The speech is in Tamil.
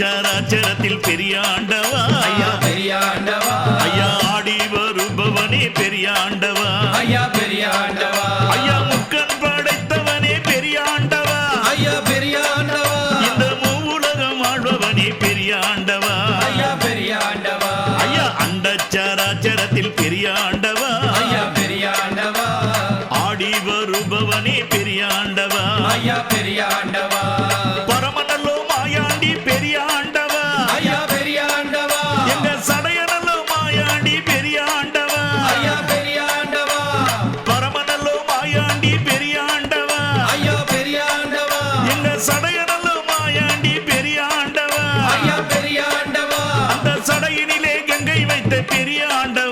சராச்சரத்தில் பெரிய ஆண்டவா ஐயா பெரிய ஆண்டவா ஐயா ஆடி வருபவனே பெரிய ஆண்டவா ஐயா பெரிய ஆண்டவா ஐயா முக்கன் படைத்தவனே பெரிய ஆண்டவா ஐயா பெரிய ஆண்டவா இந்த மூவுலகம் ஆழ்பவனே பெரிய ஆண்டவா ஐயா பெரிய ஆண்டவா ஐயா அண்ட சராச்சரத்தில் பெரிய ஆண்டவா ஐயா பெரிய ஆண்டவா ஆடி வருபவனே பெரிய ஆண்டவா ஐயா பெரிய ஆண்டவா பரமநல்லோ மாயாண்டி பெரிய ஆண்டவா ஐயா பெரிய ஆண்டவா எங்க சடையநல்லோ மாயாண்டி பெரிய ஆண்டவா ஐயா பெரிய ஆண்டவா பரமநல்லோ மாயாண்டி பெரிய ஆண்டவா ஐயா பெரிய ஆண்டவா எங்க சடையநல்லோ மாயாண்டி பெரிய ஆண்டவா ஐயா பெரிய ஆண்டவா அந்த சடையினிலே கங்கை வைத்த பெரிய ஆண்டவா